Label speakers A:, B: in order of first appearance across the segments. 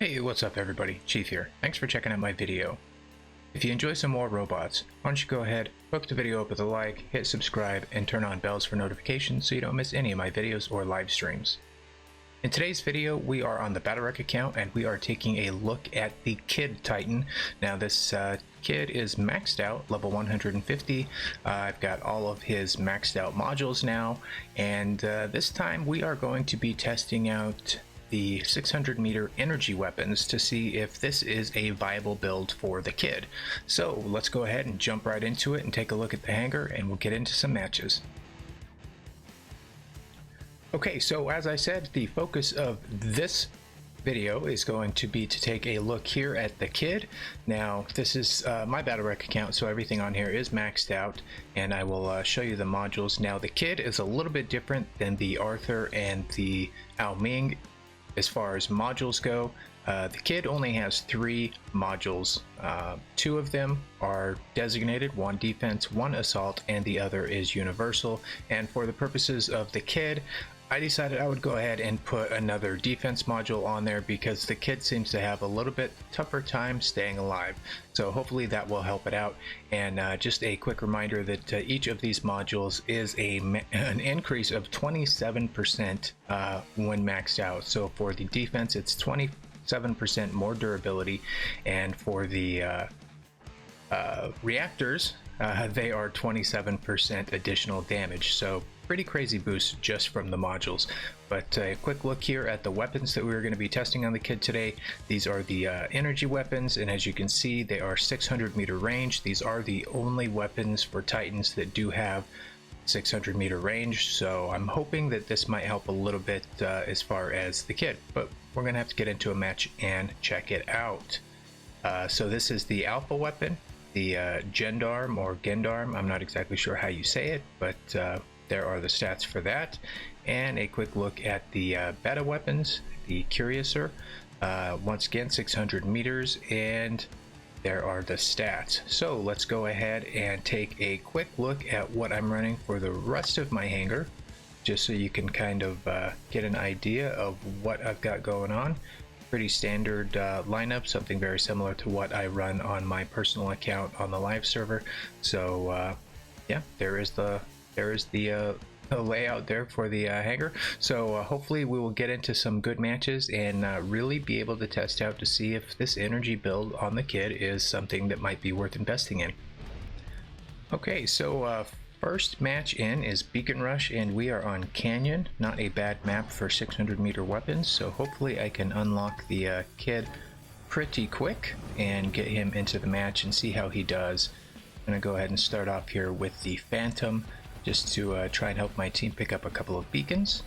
A: Hey, what's up everybody? Chief here. Thanks for checking out my video. If you enjoy some more robots, why don't you go ahead, hook the video up with a like, hit subscribe, and turn on bells for notifications so you don't miss any of my videos or live streams. In today's video, we are on the Behringer account and we are taking a look at the Kid Titan. Now this Kid is maxed out, level 150. I've got all of his maxed out modules now, and this time we are going to be testing out the 600 meter energy weapons to see if this is a viable build for the Kid. So let's go ahead and jump right into it and take a look at the hangar, and we'll get into some matches. Okay, so as I said, the focus of this video is going to be to take a look here at the Kid. Now this is my Behringer account, so everything on here is maxed out, and I will show you the modules. Now the Kid is a little bit different than the Arthur and the Ao Ming as far as modules go. The Kid only has 3 modules. 2 of them are designated, one defense, one assault, and the other is universal. And for the purposes of the Kid, I decided I would go ahead and put another defense module on there because the Kid seems to have a little bit tougher time staying alive. So hopefully that will help it out. And just a quick reminder that each of these modules is an increase of 27% when maxed out. So for the defense, it's 27% more durability, and for the reactors, they are 27% additional damage. So pretty crazy boost just from the modules. But a quick look here at the weapons that we're going to be testing on the Kid today. These are the energy weapons, and as you can see, they are 600 meter range. These are the only weapons for Titans that do have 600 meter range, so I'm hoping that this might help a little bit as far as the Kid, but we're gonna have to get into a match and check it out. So this is the alpha weapon, the Gendarme or Gendarme, I'm not exactly sure how you say it, but there are the stats for that. And a quick look at the beta weapons, the Cuirassier, once again 600 meters, and there are the stats. So let's go ahead and take a quick look at what I'm running for the rest of my hangar, just so you can kind of get an idea of what I've got going on. Pretty standard lineup, something very similar to what I run on my personal account on the live server. So yeah, there is the layout there for the hangar. So hopefully we will get into some good matches and really be able to test out to see if this energy build on the Kid is something that might be worth investing in. Okay, so first match in is Beacon Rush, and we are on Canyon. Not a bad map for 600 meter weapons, so hopefully I can unlock the Kid pretty quick and get him into the match and see how he does. I'm gonna go ahead and start off here with the Phantom, just to try and help my team pick up a couple of beacons,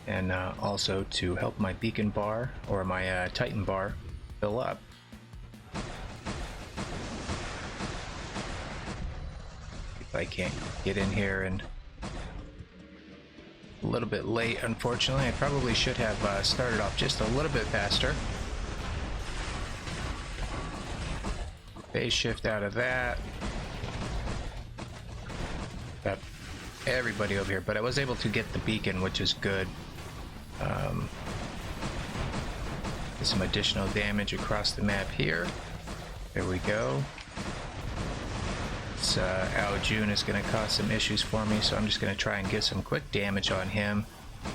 A: and also to help my beacon bar or my Titan bar fill up. If I can't get in here, and a little bit late unfortunately. I probably should have started off just a little bit faster. Phase shift out of that. Got everybody over here, but I was able to get the beacon, which is good. Get some additional damage across the map here. There we go. This Ao Jun is going to cause some issues for me, so I'm just going to try and get some quick damage on him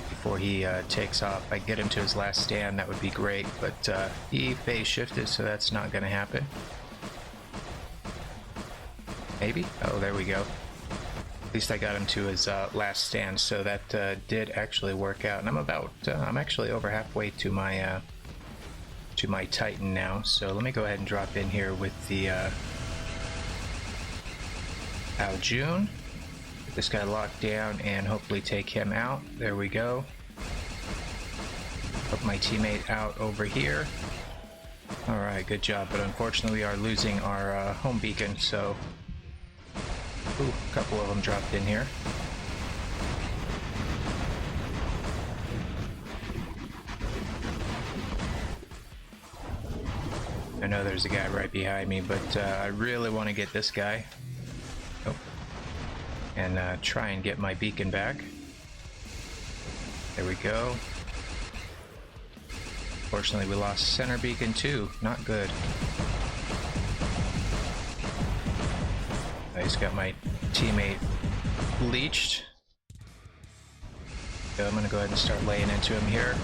A: before he takes off. If I get him to his last stand, that would be great, but he phase shifted, so that's not going to happen. Maybe? Oh, there we go. At least I got him to his last stand, so that did actually work out. And I'm actually over halfway to my Titan now. So let me go ahead and drop in here with the Ao Jun. Get this guy locked down and hopefully take him out. There we go. Help my teammate out over here. All right, good job. But unfortunately, we are losing our home beacon, so. Ooh, a couple of them dropped in here. I know there's a guy right behind me, but I really want to get this guy. Oh. And try and get my beacon back. There we go. Fortunately, we lost center beacon too. Not good. I just got my teammate leeched. So I'm gonna go ahead and start laying into him here.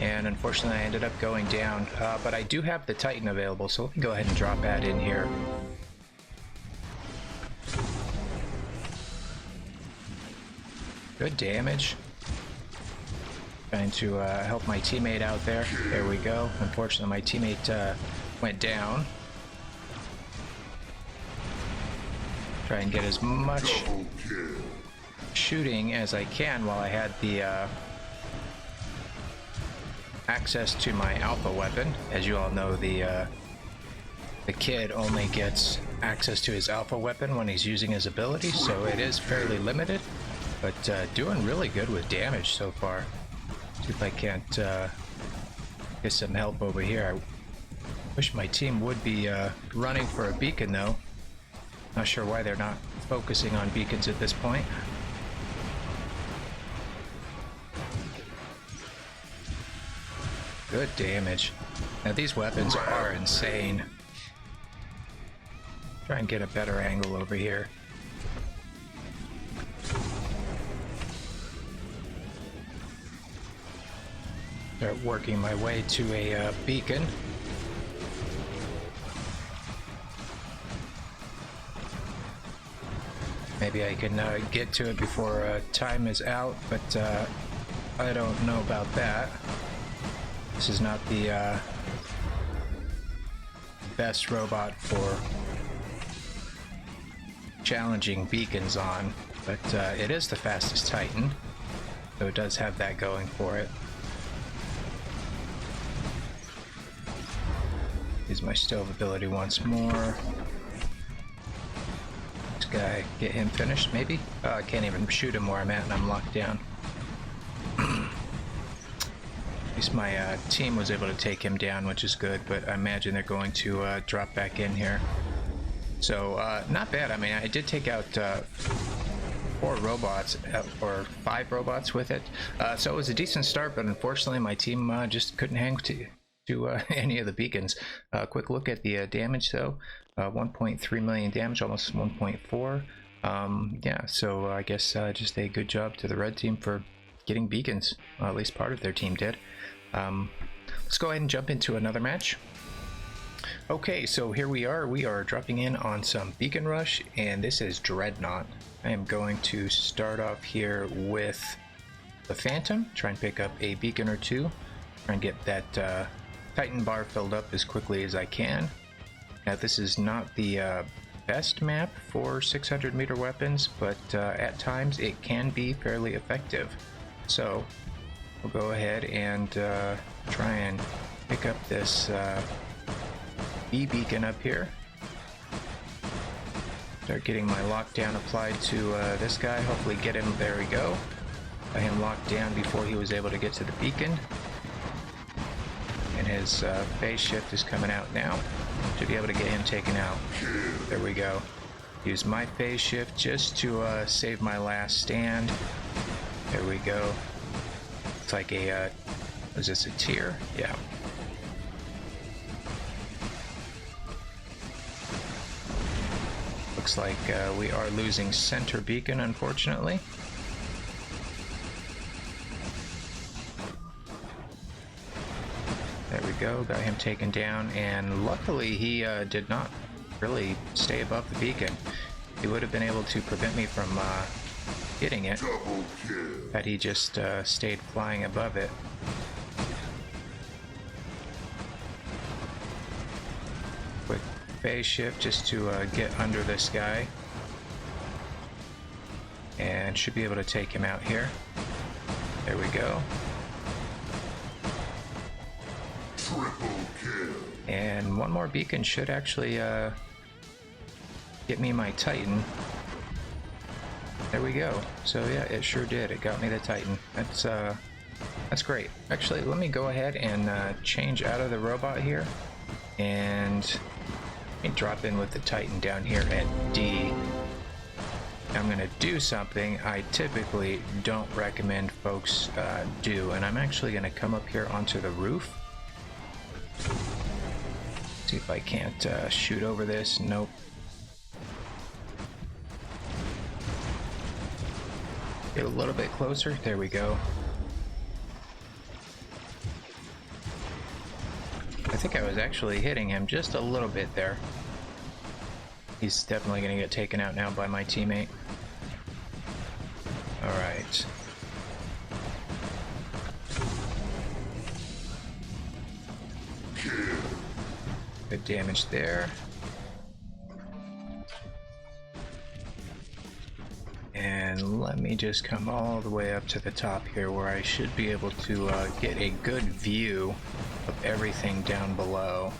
A: And unfortunately I ended up going down, but I do have the Titan available, so let me go ahead and drop that in here. Good damage. Trying to help my teammate out there. There we go. Unfortunately my teammate went down. Try and get as much shooting as I can while I had the access to my alpha weapon. As you all know, the kid only gets access to his alpha weapon when he's using his ability, so it is fairly limited, but doing really good with damage so far. See if I can't get some help over here. I wish my team would be running for a beacon though. Not sure why they're not focusing on beacons at this point. Good damage. Now these weapons are insane. Try and get a better angle over here. Start working my way to a beacon. Maybe I can get to it before time is out, but I don't know about that. This is not the best robot for challenging beacons on, but it is the fastest Titan, so it does have that going for it. Use my stove ability once more. This guy, get him finished, maybe? I can't even shoot him where I'm at and I'm locked down. At least my team was able to take him down, which is good, but I imagine they're going to drop back in here. So, not bad. I mean, I did take out 4 robots, or 5 robots with it. So it was a decent start, but unfortunately my team just couldn't hang to any of the beacons. Quick look at the damage though. 1.3 million damage, almost 1.4. Yeah, so I guess just a good job to the red team for getting beacons. Well, at least part of their team did. Let's go ahead and jump into another match. Okay, so here we are dropping in on some beacon rush, and this is Dreadnought. I am going to start off here with the Phantom, try and pick up a beacon or two, try and get that Titan bar filled up as quickly as I can. Now this is not the best map for 600 meter weapons, but at times it can be fairly effective. So we'll go ahead and try and pick up this B beacon up here. Start getting my lockdown applied to this guy. Hopefully get him, there we go. Got him locked down before he was able to get to the beacon. And his phase shift is coming out now. Should be able to get him taken out. There we go. Use my phase shift just to save my last stand. There we go. It's like a, is this a tier? Yeah. Looks like we are losing center beacon, unfortunately. There we go, got him taken down, and luckily he did not really stay above the beacon. He would have been able to prevent me from hitting it had he just stayed flying above it. Quick phase shift just to get under this guy, and should be able to take him out here. There we go. And one more beacon should actually get me my Titan. There we go. So yeah, it sure did. It got me the Titan. That's great. Actually, let me go ahead and change out of the robot here, and drop in with the Titan down here at D. I'm going to do something I typically don't recommend folks do, and I'm actually going to come up here onto the roof. See if I can't shoot over this. Nope. Get a little bit closer. There we go. I think I was actually hitting him just a little bit there. He's definitely going to get taken out now by my teammate. Alright. Good damage there. And let me just come all the way up to the top here where I should be able to get a good view of everything down below.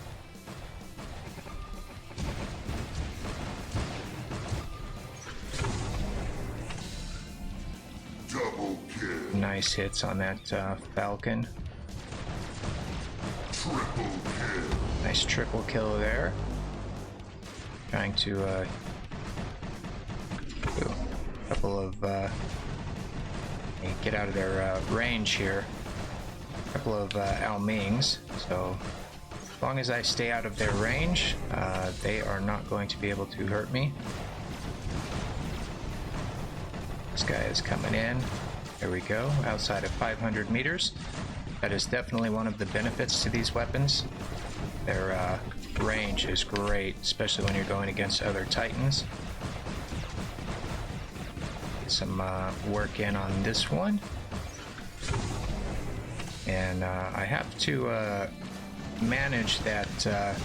B: Double kill.
A: Nice hits on that Falcon.
B: Triple kill.
A: Nice triple kill there. Trying to do a couple of get out of their range here. A couple of Almings. So as long as I stay out of their range, they are not going to be able to hurt me. This guy is coming in. There we go. Outside of 500 meters. That is definitely one of the benefits to these weapons. Their range is great, especially when you're going against other Titans. Get some work in on this one. And I have to manage that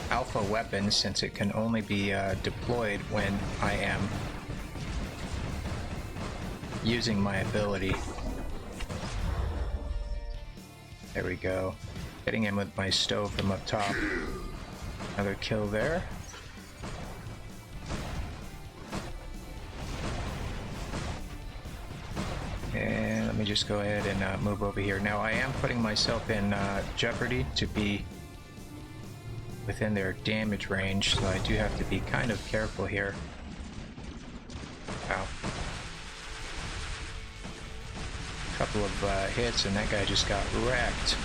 A: alpha weapon since it can only be deployed when I am using my ability. There we go. Hitting him with my stove from up top. Another kill there. And let me just go ahead and move over here. Now I am putting myself in jeopardy to be within their damage range, so I do have to be kind of careful here. Wow. Couple of hits and that guy just got wrecked.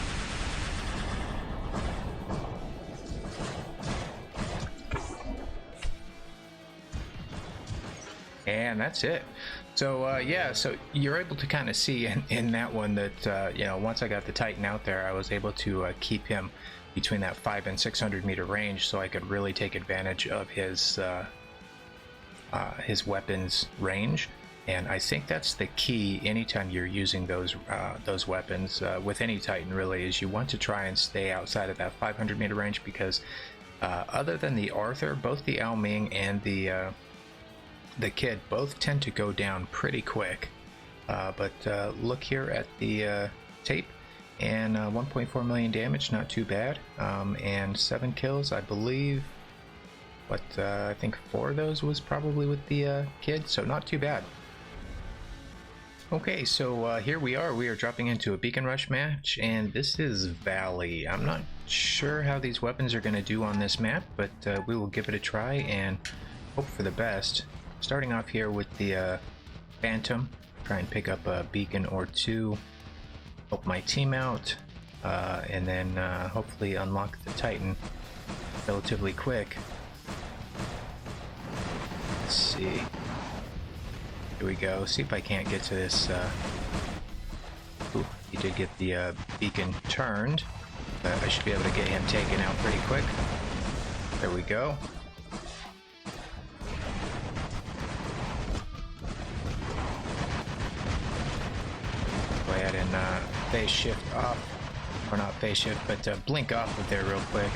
A: And that's it. So yeah, so you're able to kind of see in that one that you know, once I got the Titan out there, I was able to keep him between that 500 and 600 meter range, so I could really take advantage of his weapons range. And I think that's the key anytime you're using those weapons with any Titan, really, is you want to try and stay outside of that 500 meter range, because other than the Arthur, both the Ao Ming and the Kid both tend to go down pretty quick. But look here at the tape, and 1.4 million damage, not too bad, and 7 kills, I believe. But I think 4 of those was probably with the Kid, so not too bad. Okay, so here we are dropping into a Beacon Rush match, and this is Valley. I'm not sure how these weapons are going to do on this map, but we will give it a try and hope for the best. Starting off here with the Phantom, try and pick up a beacon or 2, help my team out, and then hopefully unlock the Titan relatively quick. Let's see. Here we go. See if I can't get to this. Ooh, he did get the beacon turned. I should be able to get him taken out pretty quick. There we go. Go ahead and phase shift off. Or not phase shift, but blink off of there real quick.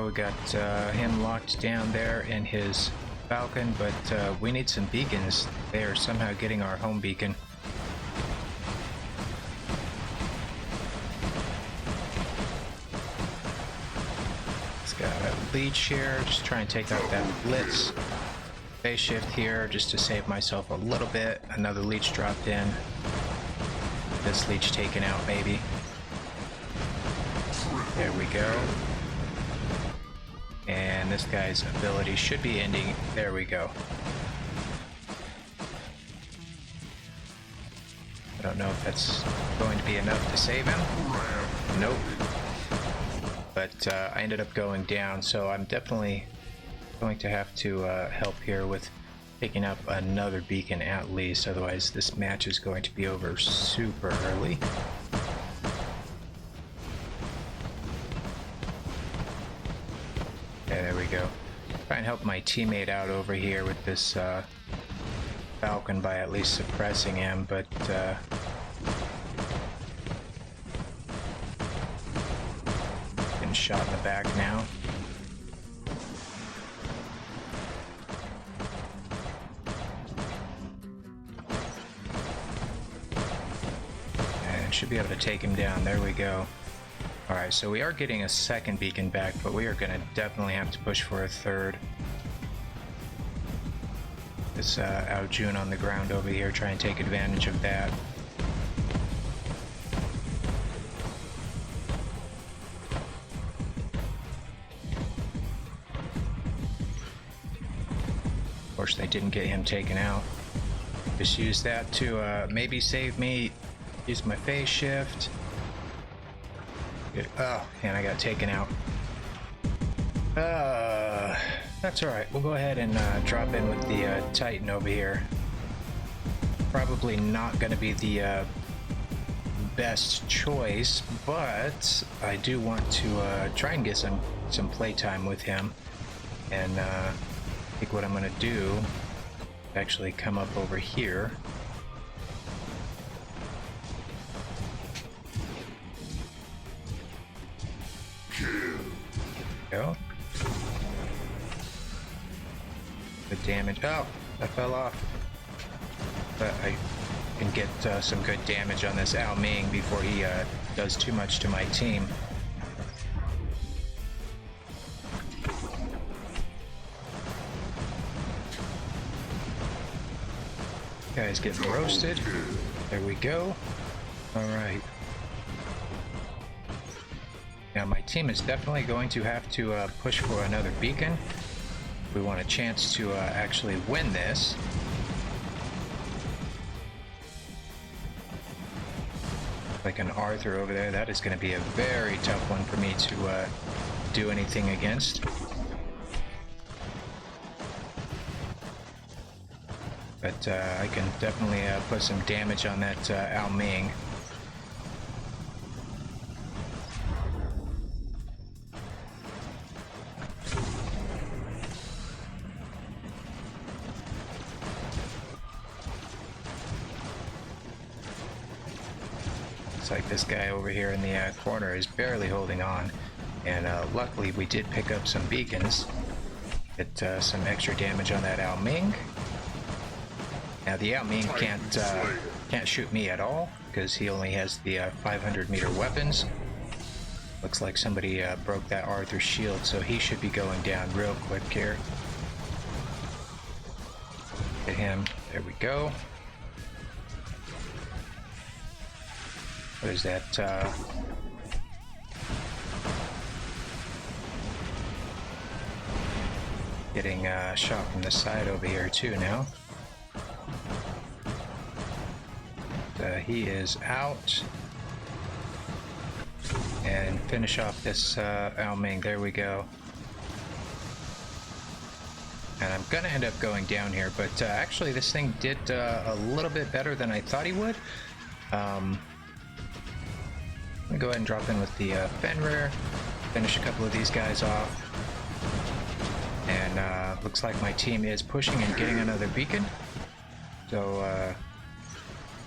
A: We got him locked down there in his Falcon, but we need some beacons. They are somehow getting our home beacon. It's got a leech here, just try and take out that blitz. Phase shift here just to save myself a little bit. Another leech dropped in. This leech taken out maybe. There we go. And this guy's ability should be ending. There we go. I don't know if that's going to be enough to save him. Nope. But I ended up going down, so I'm definitely going to have to help here with picking up another beacon at least. Otherwise, this match is going to be over super early. Okay, there we go. Try and help my teammate out over here with this Falcon by at least suppressing him, but getting shot in the back now. And should be able to take him down. There we go. Alright, so we are getting a second beacon back, but we are going to definitely have to push for a third. This Aojun on the ground over here, try and take advantage of that. Of course, they didn't get him taken out. Just use that to maybe save me. Use my phase shift. Oh, and I got taken out. That's alright. We'll go ahead and drop in with the Titan over here. Probably not going to be the best choice, but I do want to try and get some playtime with him. And I think what I'm going to do is actually come up over here. Go. Good damage. Oh, that fell off. But I can get some good damage on this Ao Ming before he does too much to my team. Guys getting roasted. There we go. Alright. Now my team is definitely going to have to push for another beacon. We want a chance to actually win this. Like an Arthur over there, that is going to be a very tough one for me to do anything against. But I can definitely put some damage on that Ao Ming. Like this guy over here in the corner is barely holding on, and luckily we did pick up some beacons, get some extra damage on that Ao Ming. Now the Ao Ming can't shoot me at all because he only has the 500-meter weapons. Looks like somebody broke that Arthur's shield, so he should be going down real quick here. Hit him. There we go. What is that? Getting shot from the side over here too now. He is out. And finish off this Ao Ming. There we go. And I'm gonna end up going down here, but actually this thing did a little bit better than I thought he would. I'm gonna go ahead and drop in with the Fenrir, finish a couple of these guys off, and looks like my team is pushing and getting another beacon, so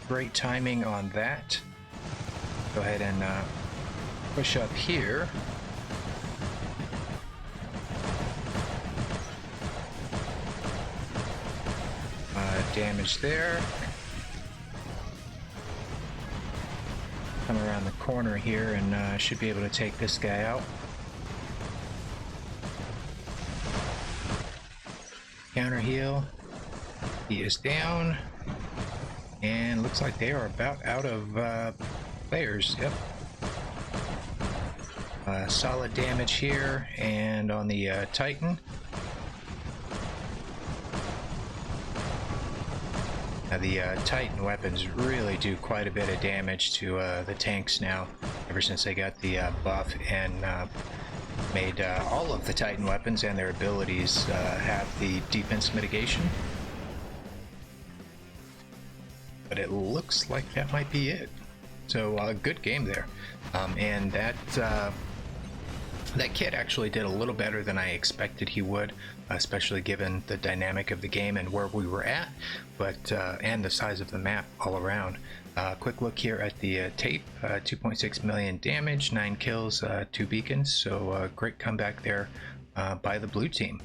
A: great timing on that. Go ahead and push up here. Damage there. Come around the corner here and should be able to take this guy out. Counter heal. He is down. And looks like they are about out of players. Yep. Solid damage here, and on the Titan. Now the Titan weapons really do quite a bit of damage to the tanks now, ever since they got the buff and made all of the Titan weapons and their abilities have the defense mitigation. But it looks like that might be it. So good game there, and that kid actually did a little better than I expected he would, especially given the dynamic of the game and where we were at, but and the size of the map all around. Quick look here at the tape: 2.6 million damage, 9 kills, 2 beacons. So great comeback there by the blue team.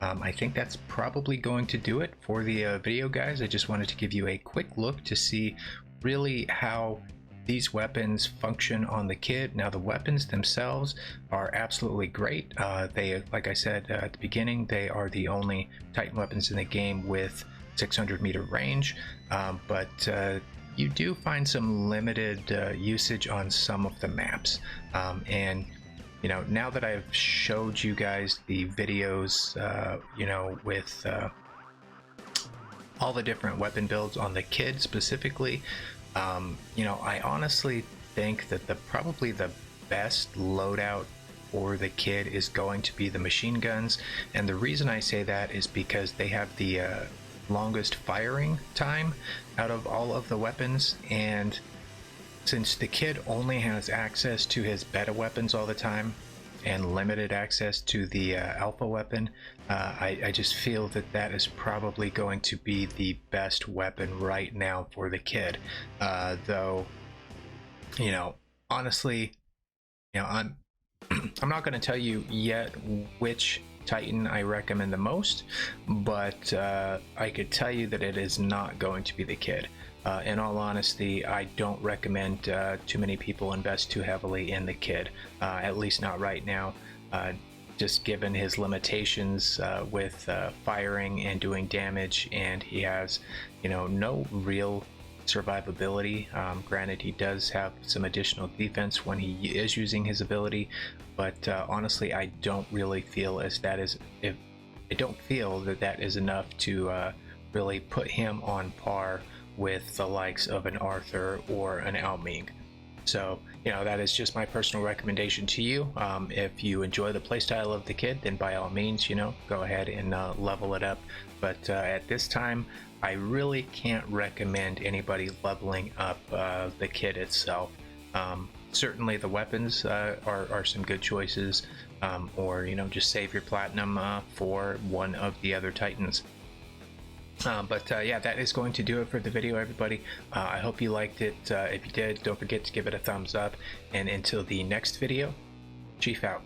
A: I think that's probably going to do it for the video, guys. I just wanted to give you a quick look to see really how these weapons function on the kid. Now the weapons themselves are absolutely great. They, like I said at the beginning, they are the only Titan weapons in the game with 600-meter range, but you do find some limited usage on some of the maps, and you know, now that I've showed you guys the videos, you know, with all the different weapon builds on the kid specifically, you know, I honestly think that probably the best loadout for the kid is going to be the machine guns, and the reason I say that is because they have the longest firing time out of all of the weapons, and since the kid only has access to his beta weapons all the time and limited access to the alpha weapon, I just feel that that is probably going to be the best weapon right now for the kid. Though, you know, honestly, you know, I'm not going to tell you yet which Titan I recommend the most, but I could tell you that it is not going to be the kid. In all honesty, I don't recommend too many people invest too heavily in the kid, at least not right now, just given his limitations with firing and doing damage, and he has, you know, no real survivability. Granted, he does have some additional defense when he is using his ability, but honestly, I don't really feel I don't feel that that is enough to really put him on par with the likes of an Arthur or an Alming. So, you know, that is just my personal recommendation to you. If you enjoy the playstyle of the kid, then by all means, you know, go ahead and level it up. But at this time, I really can't recommend anybody leveling up the kid itself. Certainly the weapons are some good choices, or, you know, just save your platinum for one of the other Titans. But yeah, that is going to do it for the video, everybody. I hope you liked it. If you did, don't forget to give it a thumbs up, and until the next video, Chief out.